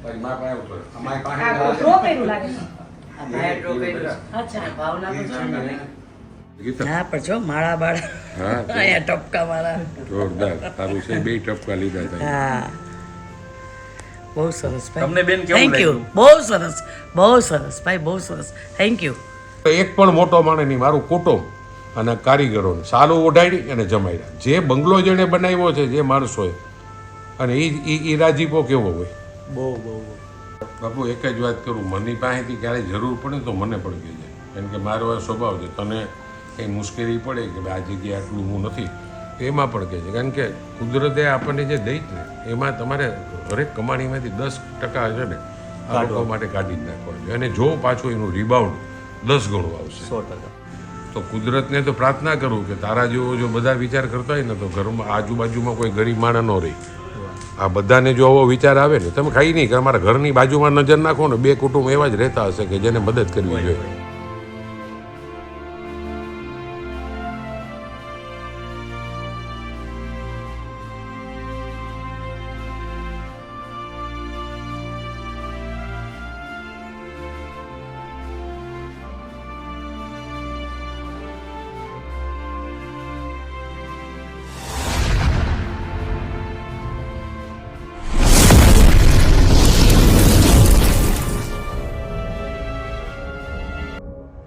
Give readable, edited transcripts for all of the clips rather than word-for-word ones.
તારી માં પાસે ઉતર અમારી પાસે આ ડ્રો કર્યું લાગે છે. આ ભાઈ ડ્રો કર્યો. અચ્છા. ભાવના તો છે ને. ગીતા હા પણ જો માળા બાળા હા અહીંયા ટપકા મારા. જોરદાર તારું છે બે ટપકા લીધા હતા હા બહુ સરસ ભાઈ. તમને બેન કેવું થેન્ક યુ. લાગ્યું? બહુ સરસ ભાઈ બહુ સરસ. Thank you. એક પણ મોટો માણસ નહીં મારું કુટુંબ અને કારીગરોને સારું ઓઢાડી અને જમાડ્યા જે બંગલો જેણે બનાવ્યો છે જે માણસોએ અને એ રાજીપો કેવો હોય બહુ બહુ બાપુ એક જ વાત કરું મની પાસેથી ક્યારેય જરૂર પડે તો મને પણ કહેજે કારણ કે મારો આ સ્વભાવ છે તને કંઈ મુશ્કેલી પડે કે ભાઈ આ જગ્યાએ આટલું હું નથી એમાં પણ કહેજે કારણ કે કુદરતે આપણને જે દઈ ને એમાં તમારે હરેક કમાણીમાંથી 10% છે ને આ લોકો માટે કાઢી જ નાખવા જોઈએ અને જો પાછું એનું રિબાઉન્ડ 10 ગણું આવશે 100%. તો કુદરતને તો પ્રાર્થના કરું કે તારા જેવો જો બધા વિચાર કરતા હોય ને તો ઘરમાં આજુબાજુમાં કોઈ ગરીબ માણસ ન રહે આ બધાને જો આવો વિચાર આવે ને તમે ખાઈ નહીં કે અમારા ઘરની બાજુમાં નજર નાખો ને 2 કુટુંબ એવા જ રહેતા હશે કે જેને મદદ કરવી જોઈએ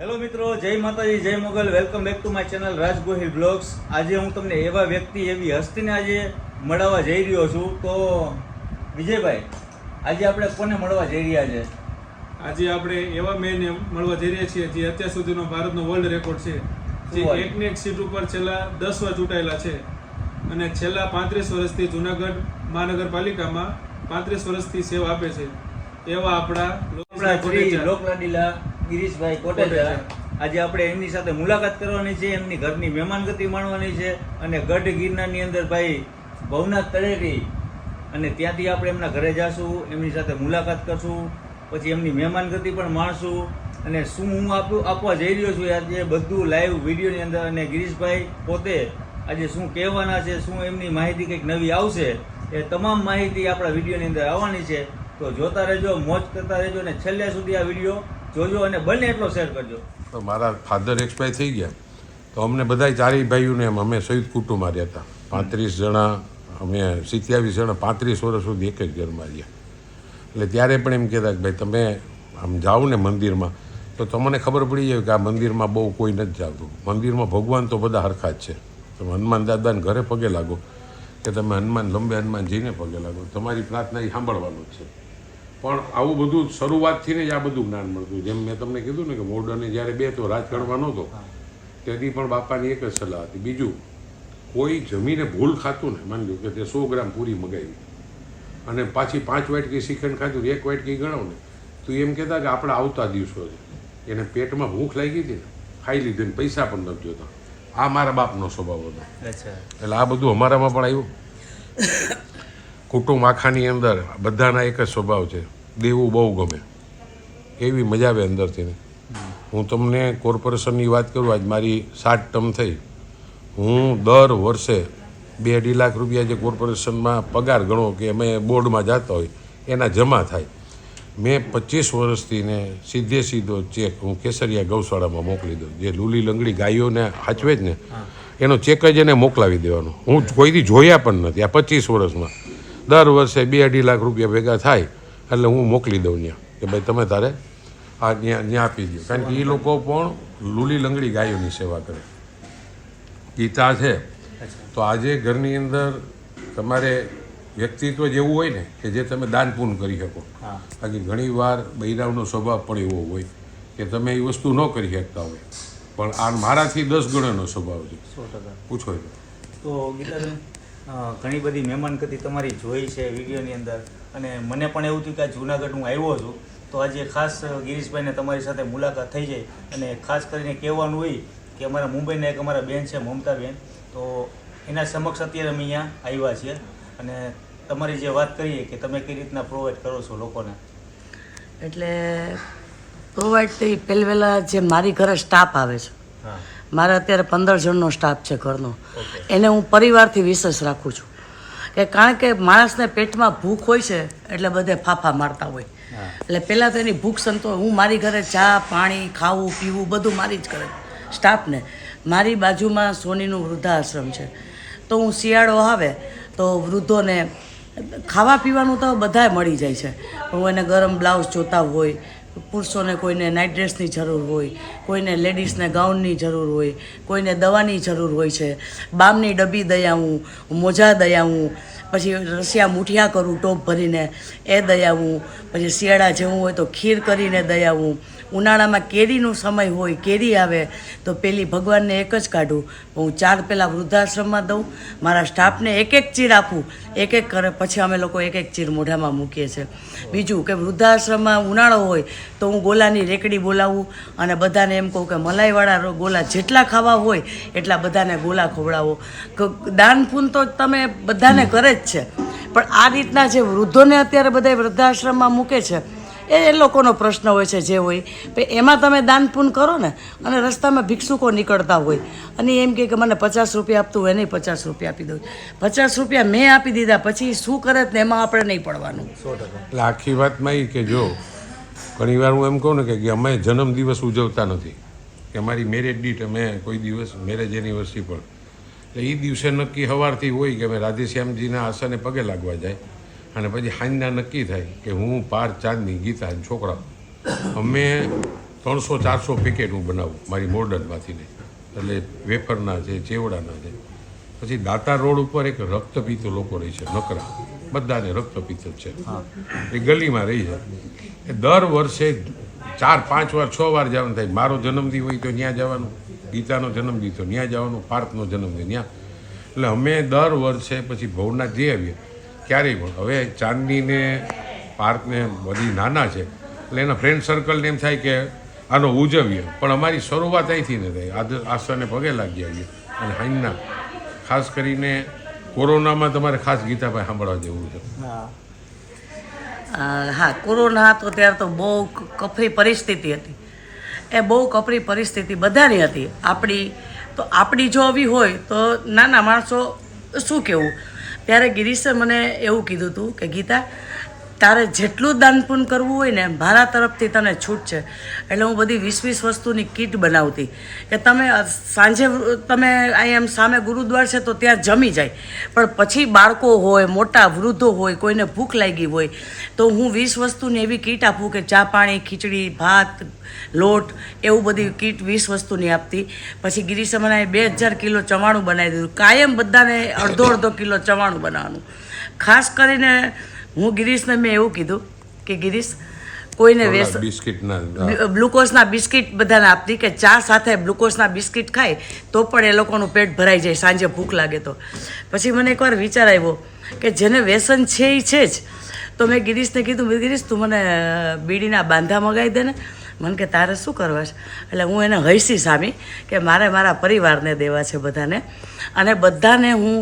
હેલો મિત્રો, જય માતાજી, જય Mogal. Welcome back to my channel Raj Gohil blogs. આજે હું તમને એવા વ્યક્તિ, એવી હસ્તીને આજે મળવા જઈ રહ્યો છું. તો વિજયભાઈ, આજે આપણે કોને મળવા જઈ રહ્યા છે? આજે આપણે એવા મેને મળવા જઈ રહ્યા છીએ જે અત્યાર સુધીનો ભારતનો વર્લ્ડ રેકોર્ડ છે, જે એકને એક સીટ ઉપર છેલ્લા 10 વાર ચૂંટાયેલા છે અને છેલ્લા 35 વર્ષથી જુનાગઢ મહાનગરપાલિકામાં 35 વર્ષથી સેવા આપે છે એવા આપણા લોકલાડીલા ગિરીશભાઈ કોટેચા. આજે આપણે એમની સાથે મુલાકાત કરવાની છે, એમની ઘરની મહેમાનગતિ માણવાની છે અને ગઢ ગિરનારની અંદર ભાઈ ભવનાથ તળેટી અને ત્યાંથી આપણે એમના ઘરે જાશું, એમની સાથે મુલાકાત કરશું, પછી એમની મહેમાનગતિ પણ માણશું અને શું હું આપવા જઈ રહ્યો છું આજે બધું લાઈવ વિડીયોની અંદર. અને ગિરીશભાઈ પોતે આજે શું કહેવાના છે, શું એમની માહિતી કંઈક નવી આવશે, એ તમામ માહિતી આપણા વિડીયોની અંદર આવવાની છે. તો જોતા રહેજો, મોજ કરતા રહેજો અને છેલ્લે સુધી આ વિડીયો જોજો અને બને એટલો શેર કરજો. તો મારા ફાધર એક્સપાયર થઈ ગયા તો અમને બધા ચારેય ભાઈઓને એમ અમે સંયુક્ત કુટુંબમાં રહ્યા હતા 35 જણા અમે 27 જણા 35 વર્ષ સુધી એક જ ઘરમાં રહ્યા. એટલે ત્યારે પણ એમ કહેતા કે ભાઈ તમે આમ જાઓ ને મંદિરમાં તો તમને ખબર પડી જાય કે આ મંદિરમાં બહુ કોઈ નથી જાવતું. મંદિરમાં ભગવાન તો બધા હરખા જ છે. તમે હનુમાન દાદાને ઘરે પગે લાગો કે તમે લંબે હનુમાનજીને પગે લાગો, તમારી પ્રાર્થના એ સાંભળવાનું જ છે. પણ આવું બધું શરૂઆતથી ને જ આ બધું જ્ઞાન મળતું. જેમ મેં તમને કીધું ને કે મોઢાને જ્યારે બે તો રાજકારણમાં નહોતો તેથી પણ બાપાની એક જ સલાહ હતી. બીજું કોઈ જમીને ભૂલ ખાતું ને માની લો કે તે 100 ગ્રામ પૂરી મગાવી અને પાછી 5 વાટકી શ્રીખંડ ખાધું, 1 વાટકી ગણાવ ને તો એમ કહેતા કે આપણા આવતા દિવસો છે, એને પેટમાં ભૂખ લાગી હતી ને ખાઈ લીધી ને પૈસા પણ નથી જોતા. આ મારા બાપનો સ્વભાવ હતો. એટલે આ બધું અમારામાં પણ આવ્યું. કુટુંબ આખાની અંદર બધાના એક જ સ્વભાવ છે, દેવું બહુ ગમે, એવી મજા આવે અંદરથી ને. હું તમને કોર્પોરેશનની વાત કરું, આજ મારી 60 ટર્મ થઈ. હું દર વર્ષે 2-2.5 લાખ રૂપિયા જે કોર્પોરેશનમાં પગાર ગણો કે અમે બોર્ડમાં જતા હોય એના જમા થાય. મેં 25 વર્ષથી ને સીધો ચેક હું કેસરિયા ગૌશાળામાં મોકલી દઉં. જે લૂલી લંગડી ગાયોને સાચવે જ ને એનો ચેક જ એને મોકલાવી દેવાનો. હું કોઈથી જોયા પણ નથી આ 25 વર્ષમાં. દર વર્ષે 2-2.5 લાખ રૂપિયા ભેગા થાય એટલે હું મોકલી દઉં ત્યાં કે ભાઈ તમે તારે આ ત્યાં આપી દો. કારણ કે એ લોકો પણ લૂલી લંગડી ગાયોની સેવા કરે. ગીતા છે તો આજે ઘરની અંદર તમારે વ્યક્તિત્વ જેવું હોય ને કે જે તમે દાન પૂન કરી શકો. બાકી ઘણી વાર બૈરાવનો સ્વભાવ પણ એવો હોય કે તમે એ વસ્તુ ન કરી શકતા હોય, પણ આ મારાથી 10 ગણાનો સ્વભાવ છે. 100%. પૂછો તો ગીતાબેન, ઘણી બધી મહેમાનગતિ તમારી જોઈ છે વિડીયોની અંદર અને મને પણ એવું થયું કે આ જુનાગઢ હું આવ્યો છું તો આજે ખાસ ગિરીશભાઈને તમારી સાથે મુલાકાત થઈ જાય અને ખાસ કરીને કહેવાનું હોય કે અમારા મુંબઈના એક અમારા બેન છે મમતાબેન, તો એના સમક્ષ અત્યારે અમે અહીંયા આવ્યા છીએ અને તમારી જે વાત કરીએ કે તમે કઈ રીતના પ્રોવાઈડ કરો છો લોકોને. એટલે પ્રોવાઈડ તો પહેલાં જે મારી ઘરે સ્ટાફ આવે છે, મારે અત્યારે 15 જણનો સ્ટાફ છે ઘરનો, એને હું પરિવારથી વિશેષ રાખું છું. કે કારણ કે માણસને પેટમાં ભૂખ હોય છે એટલે બધે ફાફા મારતા હોય. એટલે પહેલાં તો એની ભૂખ સંતોષ. હું મારી ઘરે ચા પાણી ખાવું પીવું બધું મારી જ કરે સ્ટાફને. મારી બાજુમાં સોનીનું વૃદ્ધાશ્રમ છે, તો હું શિયાળો આવે તો વૃદ્ધોને ખાવા પીવાનું તો બધાય મળી જાય છે. હું એને ગરમ બ્લાઉઝ જોતા હોય, પુરુષોને કોઈને નાઇટ ડ્રેસની જરૂર હોય, કોઈને લેડીઝને ગાઉનની જરૂર હોય, કોઈને દવાની જરૂર હોય છે. બામની ડબ્બી દઈ આવું, મોજા દઈ આવું, પછી રસિયા મૂઠિયા કરું ટોપ ભરીને એ દઈ આવું, પછી શિયાળા જેવું હોય તો ખીર કરીને દઈ આવું. ઉનાળામાં કેરીનો સમય હોય, કેરી આવે તો પેલી ભગવાનને એક જ કાઢું, હું 4 પહેલાં વૃદ્ધાશ્રમમાં દઉં, મારા સ્ટાફને એક ચીર આપું, એક કરે, પછી અમે લોકો એક ચીર મોઢામાં મૂકીએ છીએ. બીજું કે વૃદ્ધાશ્રમમાં ઉનાળો હોય તો હું ગોલાની રેકડી બોલાવું અને બધાને એમ કહું કે મલાઈવાળા ગોલા જેટલા ખાવા હોય એટલા બધાને ગોલા ખવડાવો. દાન પૂન તો તમે બધાને કરે જ છે, પણ આ રીતના જે વૃદ્ધોને અત્યારે બધા વૃદ્ધાશ્રમમાં મૂકે છે એ લોકોનો પ્રશ્ન હોય છે જે હોય. એમાં તમે દાન પૂન કરો ને, અને રસ્તામાં ભિક્ષુકો નીકળતા હોય અને એમ કે મને 50 રૂપિયા આપતું હોય, નહીં 50 રૂપિયા આપી દઉં. 50 રૂપિયા મેં આપી દીધા, પછી શું કરે ને એમાં આપણે નહીં પડવાનું. એટલે આખી વાતમાં એ કે જો ઘણીવાર હું એમ કહું ને કે અમે જન્મદિવસ ઉજવતા નથી, કે અમારી મેરેજ ડેટ અમે કોઈ દિવસ મેરેજ એનિવર્સરી પણ, એટલે એ દિવસે નક્કી સવારથી હોય કે અમે રાધેશ્યામજીના આસને પગે લાગવા જાય, અને પછી સાંજના નક્કી થાય કે હું પાર ચાંદની ગીતા અને છોકરા અમે 300-400 પેકેટ હું બનાવું મારી મોર્ડનમાંથી ને, એટલે વેફરના છે, ચેવડાના છે. પછી દાતા રોડ ઉપર એક રક્તપિત્તો લોકો રહી છે, નકરા બધાને રક્તપિત્ત જ છે, એ ગલીમાં રહી છે. એ દર વર્ષે 4-5 વાર 6 વાર જવાનું થાય. મારો જન્મદિન હોય તો ત્યાં જવાનું, ગીતાનો જન્મદિન તો ત્યાં જવાનું, પાર્થનો જન્મદિન ત્યાં. એટલે અમે દર વર્ષે પછી ભવનાથ જઈ આવીએ ક્યારેય પણ. હવે ચાંદનીને પાર્કને બધી નાના છે એટલે એના ફ્રેન્ડ સર્કલને એમ થાય કે આનો ઉજવીએ, પણ અમારી શરૂઆત અહીંથી ને થાય. આસને પગે લાગી આવીએ. અને હાઈના ખાસ કરીને કોરોનામાં તમારે ખાસ ગીતાભાઈ સાંભળવા જેવું છે. હા, કોરોના હતો ત્યારે તો બહુ કફરી પરિસ્થિતિ હતી. એ બહુ કપરી પરિસ્થિતિ બધાની હતી. આપણી જો આવી હોય તો નાના માણસો શું કહેવું. ત્યારે ગિરીશે મને એવું કીધું હતું કે ગીતા, તારે જેટલું દાન પૂન કરવું હોય ને મારા તરફથી તને છૂટ છે. એટલે હું બધી 20-20 વસ્તુની કીટ બનાવતી કે તમે સાંજે તમે અહીંયા સામે ગુરુદ્વાર છે તો ત્યાં જમી જાય, પણ પછી બાળકો હોય, મોટા વૃદ્ધો હોય, કોઈને ભૂખ લાગી હોય તો હું 20 વસ્તુની એવી કીટ આપું કે ચા પાણી ખીચડી ભાત લોટ એવું બધી કીટ 20 વસ્તુની આપતી. પછી ગિરીશે મને 2000 કિલો ચવાણું બનાવી દીધું. કાયમ બધાને અડધો કિલો ચવાણું બનાવવાનું. ખાસ કરીને હું ગિરીશને મેં એવું કીધું કે ગિરીશ, કોઈને ગ્લુકોઝના બિસ્કિટ બધાને આપતી કે ચા સાથે ગ્લુકોઝના બિસ્કિટ ખાય તો પણ એ લોકોનું પેટ ભરાઈ જાય સાંજે ભૂખ લાગે તો. પછી મને એકવાર વિચાર આવ્યો કે જેને વ્યસન છે એ છે જ. તો મેં ગિરીશને કીધું, ગિરીશ તું મને બીડીના બાંધા મગાવી દે ને. મને કે તારે શું કરવા છે? એટલે હું એને હૈસી સામી કે મારે મારા પરિવારને દેવા છે બધાને, અને બધાને હું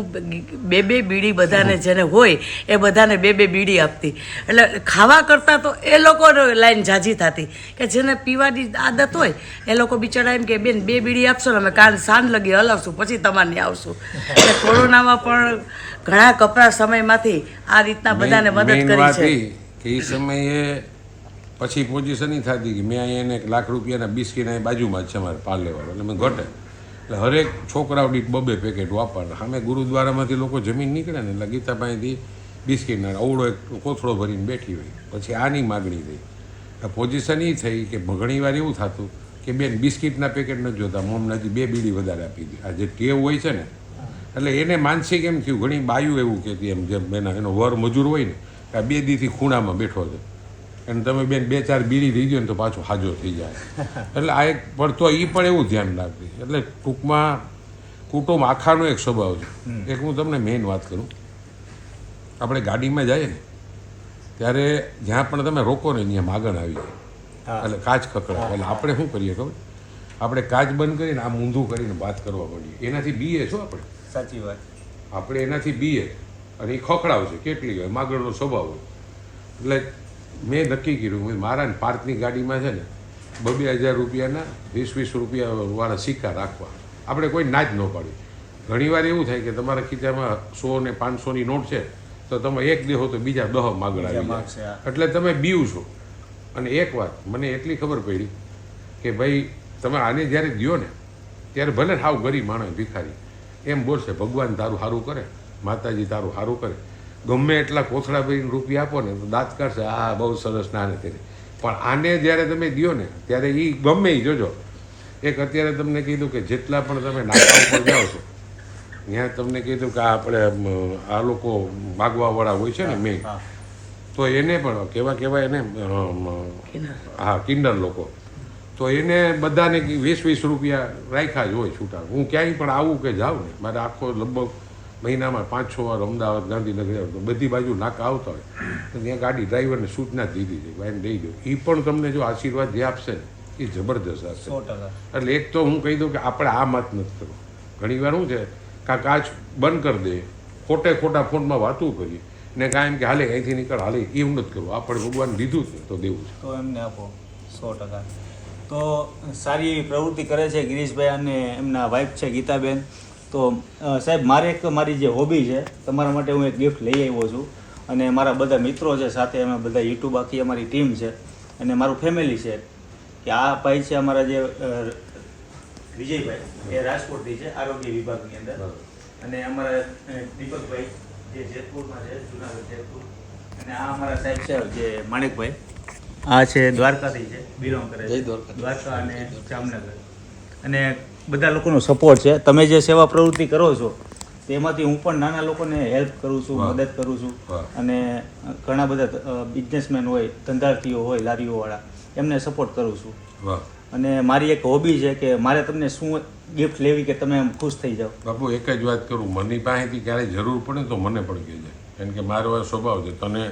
2-2 બીડી બધાને જેને હોય એ બધાને 2-2 બીડી આપતી. એટલે ખાવા કરતાં તો એ લોકોનો લાઈન ઝાઝી થતી કે જેને પીવાની આદત હોય એ લોકો બિચારા એમ કે બેન 2 બીડી આપશો ને અમે સાંજ લગી હલાવશું પછી તમારે આવશું. એટલે કોરોનામાં પણ ઘણા કપરા સમયમાંથી આ રીતના બધાને મદદ કરી છે. કે એ સમયે પછી પોઝિશન એ થતી કે મેં અહીંયા એને 1 લાખ રૂપિયાના બિસ્કીટ અહીં બાજુમાં જ છે મારે પાર્લેવાળો, એટલે મેં ઘટે એટલે હરેક છોકરાઓ દીઠ 2-2 પેકેટ વાપરતા. અમે ગુરુદ્વારામાંથી લોકો જમીન નીકળે ને એટલે ગીતાભાઈથી બિસ્કીટના અવળો એક કોથળો ભરીને બેઠી હોય. પછી આની માગણી થઈ. પોઝિશન એ થઈ કે ઘણી વાર એવું થતું કે બેન બિસ્કીટના પેકેટ નથી જોતા, મોમને હજી 2 બીડી વધારે આપી દી. આ જે ટેવ હોય છે ને એટલે એને માનસિક એમ થયું. ઘણી બાયું એવું કહેતી એમ જેમ એનો વર મજૂર હોય ને કે આ 2 દીથી ખૂણામાં બેઠો છે અને તમે બેન 2-4 બીડી થઈ ગયો ને તો પાછો હાજો થઈ જાય. એટલે આ એક પડતો એ પણ એવું ધ્યાન રાખતી. એટલે ટૂંકમાં કુટુંબ આખાનો એક સ્વભાવ છે. એક હું તમને મેઇન વાત કરું, આપણે ગાડીમાં જઈએ ને ત્યારે જ્યાં પણ તમે રોકો ને ત્યાં માગણ આવી જાય, એટલે કાચ ખકડાય. એટલે આપણે શું કરીએ ખબર, આપણે કાચ બંધ કરીને આમ ઊંધું કરીને વાત કરવા માંડીએ. એનાથી બીએ છો આપણે. સાચી વાત. આપણે એનાથી બીએ અને એ ખખડાવશે કેટલી હોય, માગણનો સ્વભાવ હોય. એટલે મેં નક્કી કર્યું મારા પાર્કની ગાડીમાં છે ને 2-2 હજાર રૂપિયાના 20-20 રૂપિયા વાળા સિક્કા રાખવા. આપણે કોઈ ના જ ન પાડી. ઘણીવાર એવું થાય કે તમારા ખીચામાં 100 ને 500ની નોટ છે તો તમે એક દેહો તો બીજા 10 માગળ આવી જાય એટલે તમે બીવ છો. અને એક વાત મને એટલી ખબર પડી કે ભાઈ તમે આને જ્યારે દ્યો ને ત્યારે ભલે હાવ ગરીબ માણસ ભિખારી એમ બોલશે ભગવાન તારું સારું કરે, માતાજી તારું સારું કરે, ગમે એટલા કોથળા ભરીને રૂપિયા આપો ને તો દાંત કાઢશે, આ બહુ સરસ ના નથી. પણ આને જ્યારે તમે દ્યો ને ત્યારે એ ગમે એ જોજો. એક અત્યારે તમને કીધું કે જેટલા પણ તમે નાકા ઉપર જાઓ છો ત્યાં તમને કીધું કે આપણે આ લોકો માગવાવાળા હોય છે ને મેં તો એને પણ કેવા એને હા કિન્ડર લોકો તો એને બધાને 20-20 રૂપિયા રાખ્યા જ હોય છૂટા. હું ક્યાંય પણ આવું કે જાઉં ને મારે આખો લગભગ મહિનામાં 5-6 વાર અમદાવાદ ગાંધીનગર જાઉં તો બધી બાજુ નાકા આવતા હોય તો ત્યાં ગાડી ડ્રાઈવરને સૂચના દીધી છે ભાઈને દઈ દો. એ પણ તમને જો આશીર્વાદ જે આપશે ને એ જબરદસ્ત આપશે. એટલે એક તો હું કહી દઉં કે આપણે આ વાત નથી કરવું. ઘણીવાર શું છે કાં કાચ બંધ કરી દે ખોટા ફોનમાં વાતું કરીએ ને કાંઈ એમ કે હાલે અહીંથી નીકળ હાલે એવું નથી કરવું. આપણે ભગવાન દીધું જ ને તો દેવું છે તો એમને આપો 100%. તો સારી એવી પ્રવૃત્તિ કરે છે ગિરીશભાઈ અને એમના વાઈફ છે ગીતાબેન. તો સાહેબ મારી જે હોબી છે તમારા માટે હું એક ગિફ્ટ લઈ આવ્યો છું અને મારા બધા મિત્રો છે સાથે અમે બધા યુટ્યુબ આખી અમારી ટીમ છે અને મારું ફેમિલી છે કે આ ભાઈ છે અમારા જે વિજયભાઈ એ રાજકોટથી છે આરોગ્ય વિભાગની અંદર અને અમારા દીપકભાઈ જે જેતપુરમાં છે જુનાગઢ જેતપુર અને આ અમારા સાહેબ છે જે માણેકભાઈ આ છે દ્વારકાથી છે બિલોંગ કરે છે દ્વારકા અને જામનગર અને બધા લોકોનો સપોર્ટ છે. તમે જે સેવા પ્રવૃત્તિ કરો છો તેમાંથી હું પણ નાના લોકોને હેલ્પ કરું છું, મદદ કરું છું અને ઘણા બધા બિઝનેસમેન હોય, ધંધાર્થીઓ હોય, લારીઓવાળા એમને સપોર્ટ કરું છું. અને મારી એક હોબી છે કે મારે તમને શું ગિફ્ટ લેવી કે તમે એમ ખુશ થઈ જાઓ. બાપુ એક જ વાત કરું, મની પાસેથી ક્યારેય જરૂર પડે તો મને પણ કહેજે. કારણ કે મારો આ સ્વભાવ છે, તને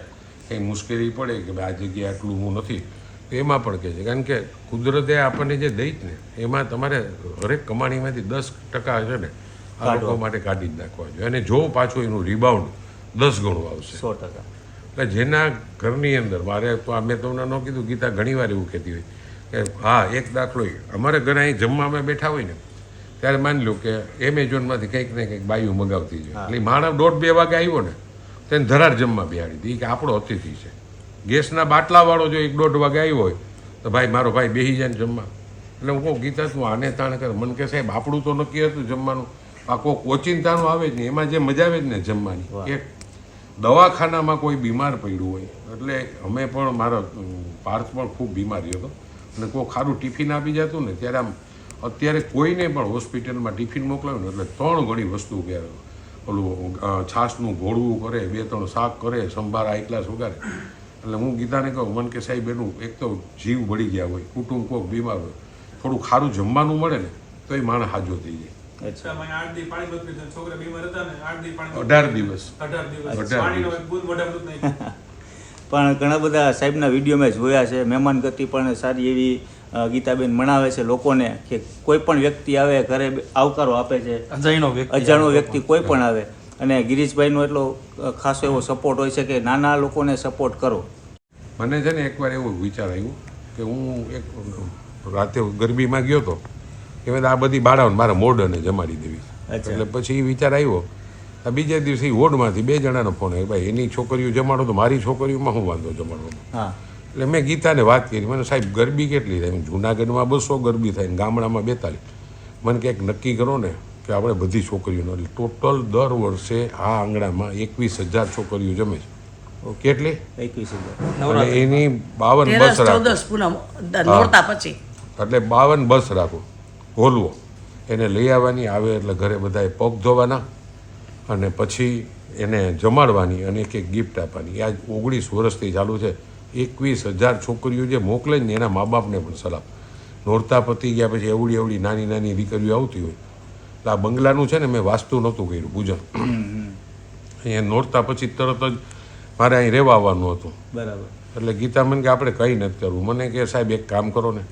કંઈ મુશ્કેલી પડે કે ભાઈ આ જગ્યાએ આટલું હું નથી તો એમાં પણ કહેજે. કારણ કે કુદરતે આપણને જે દઈ ને એમાં તમારે હરેક કમાણીમાંથી 10% છે ને આ લોકો માટે કાઢી જ નાખવા જોઈએ અને જો પાછું એનું રિબાઉન્ડ 10 ગણું આવશે. 100%. એટલે જેના ઘરની અંદર મારે તો મેં તમને ન કીધું, ગીતા ઘણીવાર એવું કહેતી હોય કે હા એક દાખલો અમારે ઘરે અહીં જમવામાં બેઠા હોય ને ત્યારે માની લો કે એમેઝોનમાંથી કંઈક ને કંઈક બાયું મગાવતી છે એટલે માણસ 1:30-2 વાગે આવ્યો ને તેને ધરાડ જમવા બેહાડી હતી કે આપણો અતિથિ છે. ગેસના બાટલાવાળો જો 1-1:30 વાગે આવ્યો હોય તો ભાઈ મારો ભાઈ બેસી જાય ને જમવા. એટલે હું કહું ગીતા તું આને તાણે કર. મને કે સાહેબ આપણું તો નક્કી હતું જમવાનું, આ કોઈક ઓચિંતાનું આવે જ નહીં એમાં જે મજા આવે જ ને જમવાની. એક દવાખાનામાં કોઈ બીમાર પડ્યું હોય એટલે અમે પણ મારો પાર્થ પણ ખૂબ બીમારી હતો અને કોઈ ખારું ટિફિન આપી જતું ને ત્યારે આમ અત્યારે કોઈને પણ હોસ્પિટલમાં ટિફિન મોકલાવ્યું ને એટલે 3 ઘણી વસ્તુ કે ઓલું છાશનું ઘોળવું કરે, 2-3 શાક કરે, સંભાર હાઈ ક્લાસ વગાડે. એટલે હું ગીતાને કહું મને કે સાહેબ એનું એક તો જીવ બળી ગયા હોય, કુટુંબ કોઈક બીમાર હોય, થોડું ખારું જમવાનું મળે ને તો એ માણસ હાજો થઈ જાય. 8 દી પાણી બદલી દીધું. છોકરા બીમાર હતા ને 8 દી પાણી 18 દિવસ પાણીનો એક બૂંદ મોઢામાં નહોતું નાખ્યું. પણ ઘણા બધા સાહેબના વિડીયો મેં જોયા છે. મહેમાન ગતિ પણ સારી એવી ગીતાબેન મનાવે છે લોકોને કે કોઈ પણ વ્યક્તિ આવે ઘરે આવકારો આપે છે. અજાણ્યો વ્યક્તિ કોઈ પણ આવે અને ગિરીશભાઈનો એટલો ખાસો એવો સપોર્ટ હોય છે કે નાના લોકોને સપોર્ટ કરો. મને છે ને એકવાર એવો વિચાર આવ્યો કે હું એક રાતે ગરબીમાં ગયો હતો કે આ બધી બાળાઓને મારે મોઢને જમાડી દેવી. એટલે પછી એ વિચાર આવ્યો. બીજા દિવસે વોર્ડમાંથી 2 જણાનો ફોન આવ્યો, ભાઈ એની છોકરીઓ જમાડો તો મારી છોકરીઓમાં શું વાંધો જમાડવાનો. એટલે મેં ગીતાને વાત કરી. મને સાહેબ ગરબી કેટલી થાય? જુનાગઢમાં 200 ગરબી થાય ને ગામડામાં 42. મને કંઈક નક્કી કરો ને કે આપણે બધી છોકરીઓનો એટલે ટોટલ દર વર્ષે આ આંગણામાં 21,000 છોકરીઓ જમે છે. કેટલી? 21,000. અને એની 52 બસ રાખો પછી એટલે 52 બસ રાખો હોલવો એને લઈ આવવાની આવે એટલે ઘરે બધાએ પગ ધોવાના અને પછી એને જમાડવાની અને એક ગિફ્ટ આપવાની. આજ 19 વર્ષથી ચાલુ છે. 21,000 છોકરીઓ જે મોકલે ને એના મા બાપને પણ સલામ. નોરતા પતી ગયા પછી એવડી નાની નાની દીકરીઓ આવતી હોય એટલે આ બંગલાનું છે ને મેં વાસ્તુ નહોતું કર્યું પૂજન. અહીંયા નોરતા પછી તરત જ મારે અહીં રહેવા આવવાનું હતું. બરાબર. એટલે ગીતા મને કે આપણે કંઈ નથી કરવું. મને કે સાહેબ એક કામ કરો ને,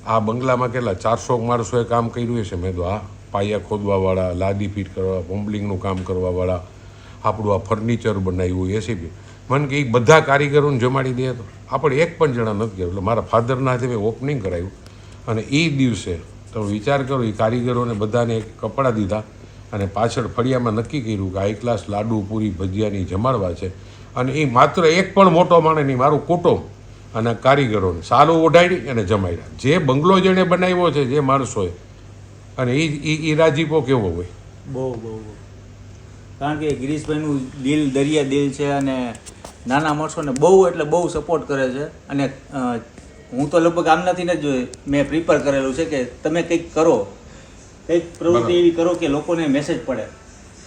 આ બંગલામાં કેટલા 400 માણસોએ કામ કર્યું હશે. મેં તો આ પાયા ખોદવાવાળા, લાદી ફીટ કરવા, પમ્બલિંગનું કામ કરવાવાળા, આપણું આ ફર્નિચર બનાવ્યું એસીબી. મને કે એ બધા કારીગરોને જમાડી દે તો આપણે એક પણ જણા નથી ગયા. એટલે મારા ફાધરના હાથે મેં ઓપનિંગ કરાવ્યું અને એ દિવસે તમે વિચાર કરો એ કારીગરોને બધાને કપડાં દીધા અને પાછળ ફળિયામાં નક્કી કર્યું કે હાઈ ક્લાસ લાડુ પૂરી ભજીયાની જમાડવા છે અને એ માત્ર એક પણ મોટો માણસ નહીં, મારું કુટુંબ અને કારીગરોને સારું ઓઢાડી અને જમાડ્યા. જે બંગલો જેણે બનાવ્યો છે જે માણસોએ, અને એ રાજીપો કેવો હોય. બહુ કારણ કે ગિરીશભાઈનું દિલ દરિયા દિલ છે અને નાના માણસોને બહુ એટલે બહુ સપોર્ટ કરે છે. અને હું તો લગભગ આમનાથી જ મેં પ્રિપેર કરેલું છે કે તમે કંઈક કરો, કંઈક પ્રવૃત્તિ એવી કરો કે લોકોને મેસેજ પડે,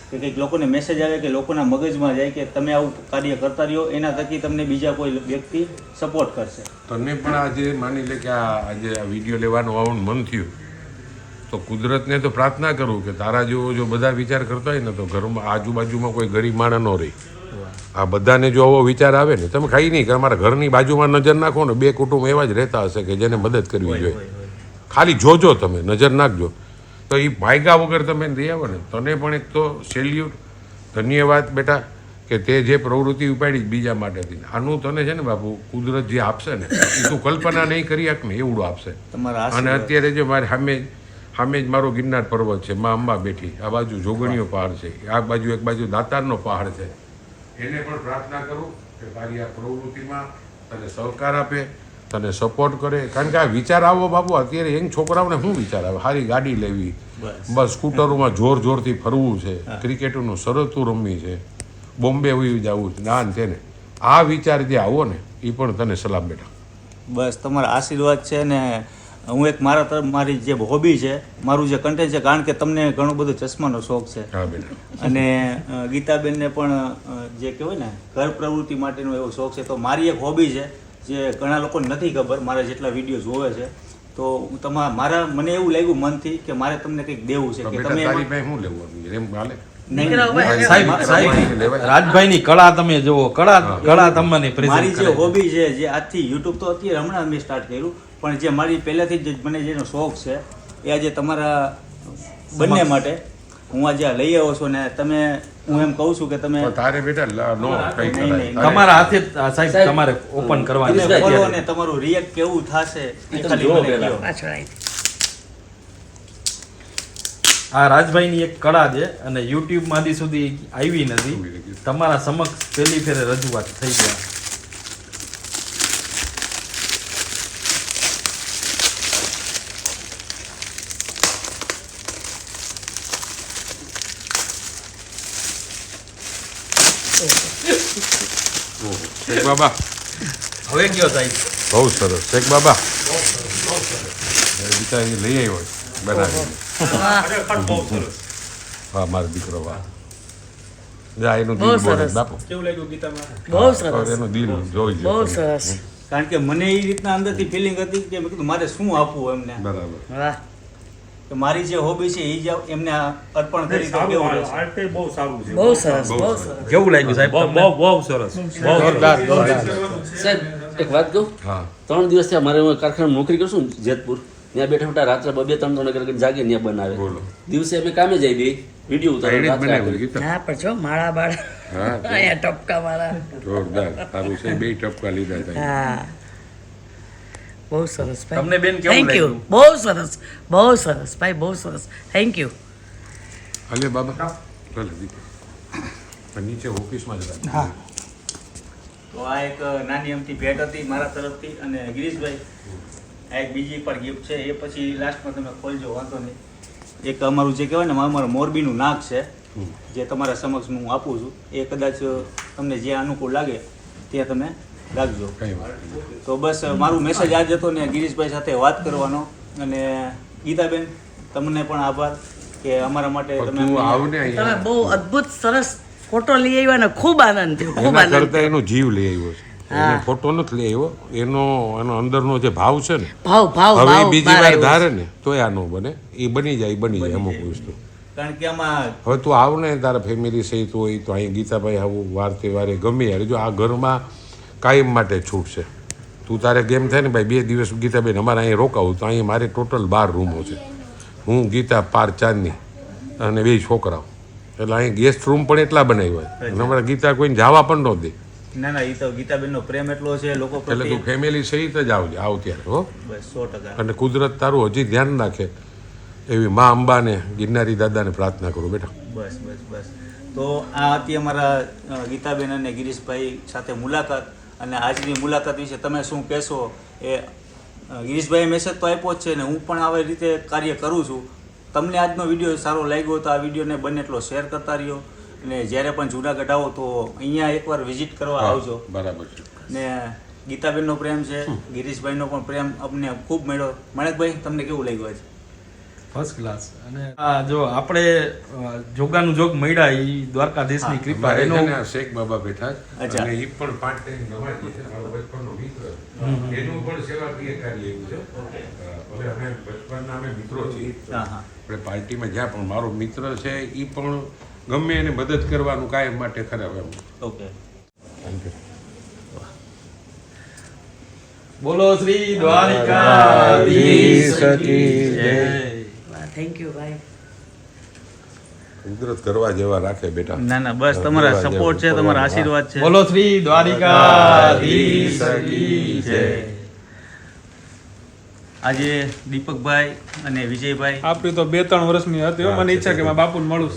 કે કંઈક લોકોને મેસેજ આવે, કે લોકોના મગજમાં જાય કે તમે આવું કાર્ય કરતા રહ્યો, એના થકી તમને બીજા કોઈ વ્યક્તિ સપોર્ટ કરશે. તને પણ આજે માની લે કે આજે આ વિડીયો લેવાનું આવવાનું મન થયું તો કુદરતને તો પ્રાર્થના કરું કે તારા જેવો જો બધા વિચાર કરતા હોય ને તો ઘરમાં આજુબાજુમાં કોઈ ગરીબ માણસ ન રહી. આ બધાને જો આવો વિચાર આવે ને, તમે ખાઈ નહીં કે અમારા ઘરની બાજુમાં નજર નાખો ને, 2 કુટુંબ એવા જ રહેતા હશે કે જેને મદદ કરવી જોઈએ. ખાલી જોજો, તમે નજર નાખજો તો એ ભાગ્યા વગર તમે દઈ આવો ને. તને પણ એક તો સેલ્યુટ, ધન્યવાદ બેટા કે તે જે પ્રવૃત્તિ ઉપાડી બીજા માટેથી. આનું તને છે ને બાપુ કુદરત જે આપશે ને એ તું કલ્પના નહીં કરી શક ને એવડું આપશે. અને અત્યારે જો મારે સામે જ મારો ગિરનાર પર્વત છે, મા અંબા બેઠી, આ બાજુ જોગણીઓ પહાડ છે, આ બાજુ એક બાજુ દાતારનો પહાડ છે. એને પણ પ્રાર્થના કરું કે તારી આ પ્રવૃત્તિમાં તને સહકાર આપે, તને સપોર્ટ કરે. કારણ કે આ વિચાર આવો બાપુ અત્યારે યંગ છોકરાઓને શું વિચાર આવે? સારી ગાડી લેવી, બસ સ્કૂટરોમાં જોરથી ફરવું છે, ક્રિકેટનું શરતું રમવી છે, બોમ્બે વયું જવું છે, ના છે ને આ વિચાર જે આવો ને એ પણ તને સલામ બેટા. બસ તમારા આશીર્વાદ છે ને હું એક મારી જે હોબી છે, મારું જે કન્ટેન્ટ છે, કારણ કે તમને ઘણો બધો ચશ્માનો શોખ છે. હા બેટા. અને ગીતાબેનને પણ જે કહેવાય ને ઘર પ્રવૃત્તિ માટેનો એવો શોખ છે. તો મારી એક હોબી છે જે ઘણા લોકોને નથી ખબર, મારા જેટલા વિડીયો જોવે છે. તો મને એવું લાગ્યું મનથી કે મારે તમને કંઈક દેવું છે કે તમે તારી પાસે શું લેવું એમ હાલે. રાજભાઈની કળા તમે જુઓ, કળા તમને મારી જે હોબી છે, જે આજથી યુટ્યુબ તો અત્યારે હમણાં મેં સ્ટાર્ટ કર્યું, પણ જે મારી પહેલેથી જ મને જેનો શોખ છે એ આજે તમારા બંને માટે હું આજે લઈ આવ્યો છું. ને તમે હું એમ કહું છું કે તમે તારે બેટા નો કઈ તમારા હાથે સાહેબ તમારે ઓપન કરવાની તમે બોલો ને તમારું રિએક્ટ કેવું થશે એ ખાલી મને કહો. આ રાજભાઈની એક કળા છે અને યુટ્યુબમાં હજી સુધી આવી નથી. તમારા સમક્ષ પહેલી ફેરે રજૂઆત થઈ ગયા. શેખ બાબા હવે કયો સાહેબ? બહુ સરસ શેખ બાબા બિચારી લઈ આવ્યો બનાવી. હા મારો દીકરો વાહ, જા એનું દિલ બોલે બાપુ. કેવું લાગ્યું ગીતામાં? બહુ સરસ, એનું દિલ જોઈ બહુ લો. સરસ. કારણ કે મને એ રીતના અંદરથી ફિલિંગ હતી કે મેં કીધું મારે શું આપવું એમને, બરાબર. વાહ, કે મારી જે હોબી છે એ જ એમને અર્પણ કરી તો કેવું રહેશે. બહુ સરસ, બહુ સરસ. કેવું લાગ્યું સાહેબ? બહુ સરસ. જોરદાર. સાહેબ એક વાત કહું, હા 3 દિવસથી અમારે કારખાનામાં નોકરી કરશું ને જેતપુર, ત્યાં બેઠા બેઠા રાત્રે 2-3 વાગે જાગે ત્યાં બનાવે. બોલો. દિવસે અમે કામે જઈ દઈએ, વિડીયો ઉતારે, એને જ રાત્રે બનાવ્યું આ ગીતા. હા પણ જો માળા બાળા હા અહીંયા ટપકા મારા. જોરદાર. તારું છે 2 ટપકા લીધા હતા. હા બહુ સરસ ભાઈ. તમને બેન કેવું થેન્ક યુ. લાગ્યું? બહુ સરસ, બહુ સરસ ભાઈ, બહુ સરસ. Thank you. હાલે બાબા ચાલો દીકરો નીચે ઓફિસમાં જ રાખ. હા. તો આ એક નાની અમથી ભેટ હતી મારા તરફથી. અને ગિરીશભાઈ આ એક બીજી પણ ગિફ્ટ છે, એ પછી લાસ્ટમાં તમે ખોલજો, વાંધો નહીં. એક અમારું જે કહેવાય ને અમારું મોરબીનું નાક છે જે તમારા સમક્ષ હું આપું છું. એ કદાચ તમને જે અનુકૂળ લાગે તે તમે રાખજો. કઈ વાત નહીં. તો બસ મારું મેસેજ આજ હતો ને ગિરીશભાઈ સાથે વાત કરવાનો. અને ગીતાબેન તમને પણ આભાર કે અમારા માટે પણ તમે તું આવ ને તમે અહીંયા. બહુ અદ્ભુત સરસ ફોટો લઈ આવ્યા ને ખૂબ આનંદ થયો, ખૂબ એના આનંદ કરતા થયો. એનો જીવ લઈ આવ્યો છે. એને ફોટો નથી લઈ આવ્યો, એનો અંદરનો જે ભાવ છે ને ભાવ ભાવ હવે ભાવ બીજી બહાર વાર આવ્યો ધારે ને તો આ ન બને, એ બની જાય અમુક વસ્તુ. કારણ કે આમાં હવે તું આવ ને તારા ફેમિલી સહિત હોય તો અહીં ગીતાભાઈ આવું વાર તહેવારે ગમે યાર. જો આ ઘરમાં કાયમ માટે છૂટ છે. તું તારે કેમ થાય ને ભાઈ 2 દિવસ ગીતાબેન અમારે અહીં રોકાવું તો અહીં મારે ટોટલ 12 રૂમો છે. હું ગીતા પાર ચાંદની અને 2 છોકરાઓ, એટલે અહીં ગેસ્ટ રૂમ પણ એટલા બનાવ્યા હોય. અને અમારા ગીતા કોઈને જવા પણ ન દે. ના એ તો ગીતાબેનનો પ્રેમ એટલો છે લોકો એટલે પ્રત્યે. તું ફેમિલી સહિત જ આવજે આવ ત્યારે હો. બસ 100%. અને કુદરત તારું હજી ધ્યાન રાખે એવી મા અંબાને ગિરનારી દાદાને પ્રાર્થના કરું બેટા. બસ બસ બસ. તો આ હતી અમારા ગીતાબેન અને ગિરીશભાઈ સાથે મુલાકાત, અને આજની મુલાકાત વિશે તમે શું કહેશો? એ ગિરીશભાઈએ મેસેજ તો આપ્યો જ છે ને હું પણ આવી રીતે કાર્ય કરું છું. તમને આજનો વિડીયો સારો લાગ્યો તો આ વિડીયોને બને એટલો શેર કરતા રહ્યો, અને જ્યારે પણ જુનાગઢ આવો તો અહીંયા એકવાર વિઝિટ કરવા આવજો. બરાબર છે. ને ગીતાબેનનો પ્રેમ છે, ગિરીશભાઈનો પણ પ્રેમ અમને ખૂબ મળ્યો. મણેકભાઈ, તમને કેવું લાગ્યું આજે? First class. અને આ જો આપણે જોગાનું જોગ મળ્યા એ દ્વારકાધીશની કૃપા. મારે છે એનો ને શેખ બાબા બેઠા છે, અચ્છા. અને એ પણ 5 ટાઈમ નમાજી છે, મારો બચપનનો મિત્ર છે. એનું પણ સેવાકીય કાર્ય એવું છે. હવે અમે બચપનના અમે મિત્રો છીએ. હા હા. આપણે પાર્ટીમાં જ્યાં પણ મારો મિત્ર છે એ પણ ગમે એને મદદ કરવાનું કાયમ માટે ખરાબ એમ. ઓકે. બોલો શ્રી દ્વારિકાધીશ કી જય. થેન્ક યુ ભાઈ. કુદરત કરવા જેવા રાખે બેટા. ના ના, બસ તમારા સપોર્ટ છે, તમારા આશીર્વાદ છે. બોલો શ્રી દ્વારિકાધીશ કી જય. આજે દીપકભાઈ અને વિજયભાઈ આપણી તો 2-3 વર્ષની હતી હો. મને ઈચ્છા કે મારા બાપુને મળું.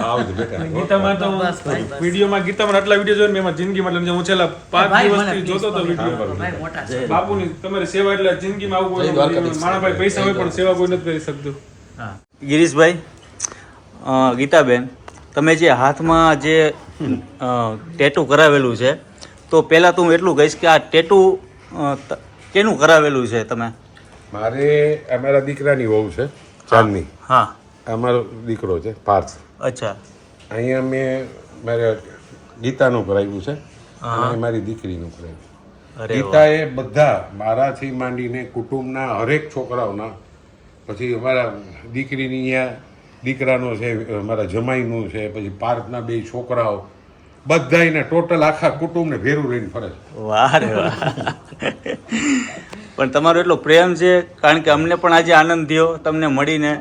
આવજો બેટા. ગીતામાં તો બસ, બસ. વિડીયોમાં ગીતામાં આટલા વિડીયો જોઈને મેં એમાં જિંદગીમાં એટલે હું છેલ્લા 5 ભાઈ, મને દિવસથી જોતો હતો please વિડીયો. ભાઈ મોટા છે. બાપુની તમારી સેવા એટલે જિંદગીમાં આવું કોઈ મારા ભાઈ પૈસા હોય પણ સેવા કોઈ નથી કરી શકતું. હા. ગિરીશભાઈ, ગીતાબેન, તમે જે હાથમાં જે ટેટુ કરાવેલું છે, તો પહેલાં તો હું એટલું કહીશ કે આ ટેટુ કેનું કરાવેલું છે તમે? મારે અમારા દીકરાની વહુ છે ચાંદની, હા. અમારો દીકરો છે પાર્થ. અચ્છા. અહીંયા મેં મારે ગીતાનું કરાવ્યું છે અને મારી દીકરીનું કરાવ્યું. અરે વાહ. ગીતાએ બધા મારાથી માંડીને કુટુંબના હરેક છોકરાઓના, પછી અમારા દીકરીની અહીંયા દીકરાનો છે, મારા જમાઈનું છે, પછી પાર્થના 2 છોકરાઓ, બધાયને ટોટલ આખા કુટુંબને ભેરું રહીને ફરે છે. વાહ રે વાહ. પણ તમારો એટલો પ્રેમ છે, કારણ કે અમને પણ આજે આનંદ થયો તમને મળીને,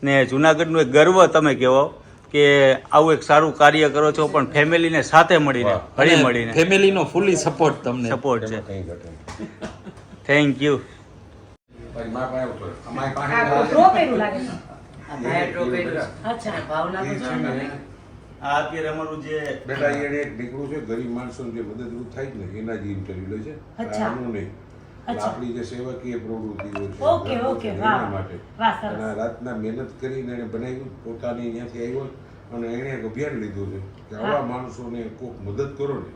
ને જુનાગઢનું એક ગર્વ તમે કહેવો કે આવું એક સારું કાર્ય કરો છો, પણ ફેમિલીને સાથે મળીને, હળી મળીને ફેમિલીનો ફૂલી સપોર્ટ તમને. સપોર્ટ છે. કંઈ ઘટે નહીં. Thank you. તારી મા પાસે આવતો રહે. અમારી પાસે આ ડ્રો કર્યું લાગે છે. આ ભાઈ ડ્રો કર્યું. અચ્છા, ભાવના તો છે ને. આ અત્યારે અમારું જે બેટા એને એક દીકરો છે, ગરીબ માણસોને જે મદદરૂપ થાય ને એના જ ઇન્ટરવ્યુ લે છે. અચ્છા. આનું નહીં. અચ્છા. આપણી જે સેવાકીય પ્રવૃત્તિઓ છે ઓકે, ઓકે, એના વાહ. માટે. વાહ, સરસ. અને આ રાતના મહેનત કરીને એને બનાવ્યું, પોતાની અહીંયાથી આવ્યો અને એણે એક અભિયાન લીધું છે કે આવા માણસોને કોક મદદ કરો ને,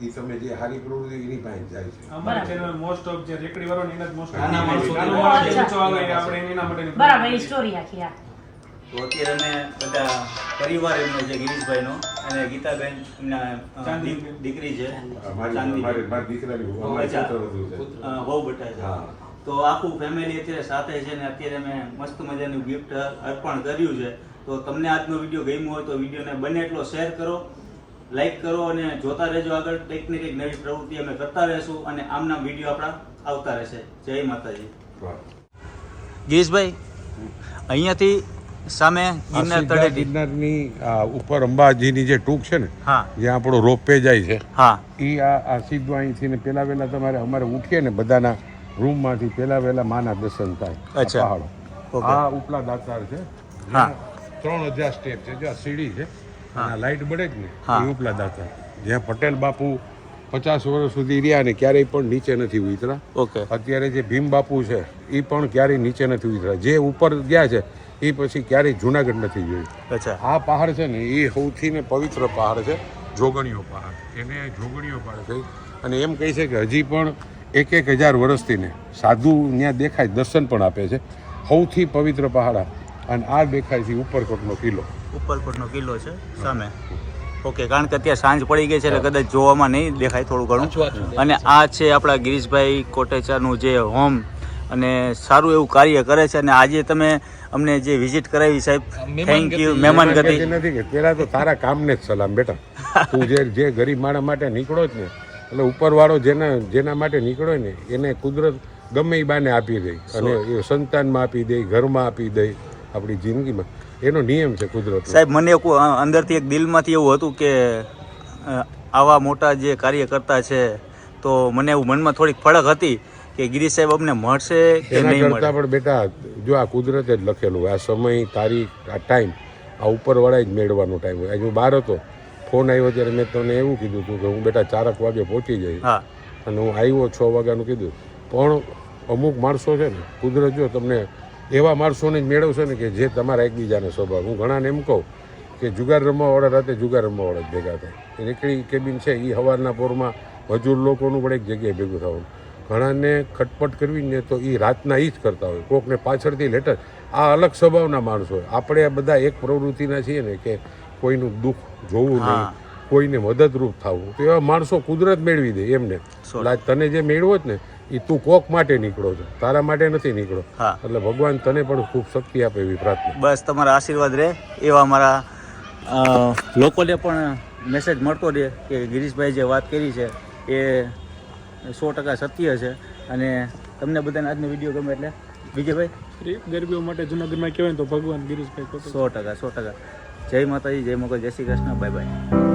એ તમે જે સારી પ્રવૃત્તિ એની પાસે જાય છે. અમારી ચેનલ મોસ્ટ ઓફ જે રેકડી વાળો ને એના જ મોસ્ટ ઓફ નાના માણસો. નાના ઓ, માણસો અચ્છા. ઊંચો આવે આપણે એના માટે બરાબર, એ સ્ટોરી આખી આ. તો અત્યારે અમે બધા પરિવાર એમનો છે, ગિરીશભાઈનો અને ગીતાબેન એમના દીકરી છે, ચાંદની. મારી દીકરાની વહુ, અમારી અચ્છા. પુત્ર વધુ છે. બહુ બટા છે. હા. તો આખું ફેમિલી અત્યારે સાથે છે ને અત્યારે મેં મસ્ત મજાનું ગિફ્ટ અર્પણ કર્યું છે. તો તમને આજનો વિડીયો ગમ્યો હોય તો વિડીયોને બને એટલો શેર કરો, લાઈક કરો, અને જોતા રહેજો. આગળ કંઈક ને કંઈક નવી પ્રવૃત્તિ અમે કરતા રહેશું, અને આમના વિડીયો આપણા આવતા રહેશે. જય માતાજી. વાહ. ગિરીશભાઈ, અહીંયાથી સામે ગિરનાર તળેટી. ગિરનારની ઉપર અંબાજીની જે ટૂંક છે ને, હા જ્યાં આપણો રોપવે જાય છે, હા. એ આ સીધું અહીંથી ને પેલા વહેલા તમારે અમારે ઉઠીએ ને બધાના રૂમમાંથી પેલા વહેલા માના દર્શન થાય. આ અચ્છા. પહાડો. ઓકે. આ ઉપલા દાતાર છે. હા. 3000 સ્ટેપ છે, જો આ સીડી છે અને આ લાઈટ બળે જ ને, હા. એ ઉપલા દાતાર. જ્યાં પટેલ બાપુ 50 વર્ષ સુધી રહ્યા ને ક્યારેય પણ નીચે નથી ઉતરા. ઓકે. અત્યારે જે ભીમ બાપુ છે એ પણ ક્યારેય નીચે નથી ઉતરા. જે ઉપર ગયા છે એ પછી ક્યારેય જુનાગઢ નથી જોયું. અચ્છા. આ પહાડ છે ને એ સૌથી ને પવિત્ર પહાડ છે, જોગણીઓ પહાડ. એને જોગણીઓ પહાડ કહી, અને એમ કહે છે કે હજી પણ 1000 વર્ષથી ને સાધુ ત્યાં દેખાય, દર્શન પણ આપે છે. સૌથી પવિત્ર પહાડ આ. અને આ દેખાય છે ઉપરકોટનો કિલ્લો. ઉપરકોટનો કિલ્લો છે સામે. ઓકે, કારણ કે અત્યારે સાંજ પડી ગઈ છે એટલે કદાચ જોવામાં નહીં દેખાય થોડું ઘણું. અને આ છે આપણા ગિરીશભાઈ કોટેચાનું જે હોમ, અને સારું એવું કાર્ય કરે છે. અને આજે તમે અમને જે વિઝિટ કરાવી સાહેબ, થેન્ક યુ. મહેમાન ગતિ નથી કે પેલા તો તારા કામને જ સલામ બેટા. તું જે ગરીબ માણસ માટે નીકળો જ ને, એટલે ઉપરવાળો જેના માટે નીકળો ને એને કુદરત ગમે એ બાને આપી દે, અને એ સંતાનમાં આપી દે, ઘરમાં આપી દે, આપણી જિંદગીમાં એનો નિયમ છે કુદરત. સાહેબ, મને અંદરથી એક દિલમાંથી એવું હતું કે આવા મોટા જે કાર્ય કરતા છે, તો મને એવું મનમાં થોડીક ફળક હતી કે ગિરીશ સાહેબ અમને મળશે કે એના નહીં કરતાં મળે? પણ બેટા જો આ કુદરતે જ લખેલું હોય. આ સમય, તારીખ, આ ટાઈમ આ ઉપરવાળા જ મેળવાનો ટાઈમ હોય. આજે હું બહાર હતો, ફોન આવ્યો ત્યારે મેં તને એવું કીધું હતું કે હું બેટા 4 વાગે પહોંચી જઈશ, હા અને હું આવ્યો 6 વાગ્યાનું કીધું. પણ અમુક માણસો છે ને, કુદરત જો તમને એવા માણસોને જ મેળવશે ને કે જે તમારા એકબીજાને સ્વભાવ. હું ઘણાને એમ કહું કે જુગાર રમવાવાળા રાતે જુગાર રમવાવાળા જ ભેગા થાય. રેકડી કેબિન છે એ સવારના પોરમાં મજૂર લોકોનું પણ એક જગ્યાએ ભેગું થવાનું. ઘણાને ખટપટ કરવી ને તો એ રાતના એ જ કરતા હોય, કોકને પાછળથી લેટર. આ અલગ સ્વભાવના માણસો હોય. આપણે બધા એક પ્રવૃત્તિના છીએ ને કે કોઈનું દુઃખ જોવું નહીં, કોઈને મદદરૂપ થવું. તો એવા માણસો કુદરત મેળવી દે એમને. એટલે તને જે મેળવો જ ને એ તું કોક માટે નીકળો છો, તારા માટે નથી નીકળો. હા. એટલે ભગવાન તને પણ ખૂબ શક્તિ આપે એવી પ્રાર્થના. બસ તમારા આશીર્વાદ રહે એવા અમારા લોકોને પણ મેસેજ મળતો રહે કે ગિરીશભાઈ જે વાત કરી છે એ 100% સત્ય છે. અને તમને બધાને આજનો વિડીયો ગમે એટલે વિજયભાઈ ગરબીઓ માટે જુનાગઢમાં કહેવાય તો ભગવાન ગિરીશભાઈ કોટેચા. 100%. જય માતાજી, જય મોગલ, જય શ્રી કૃષ્ણ, બાય બાય.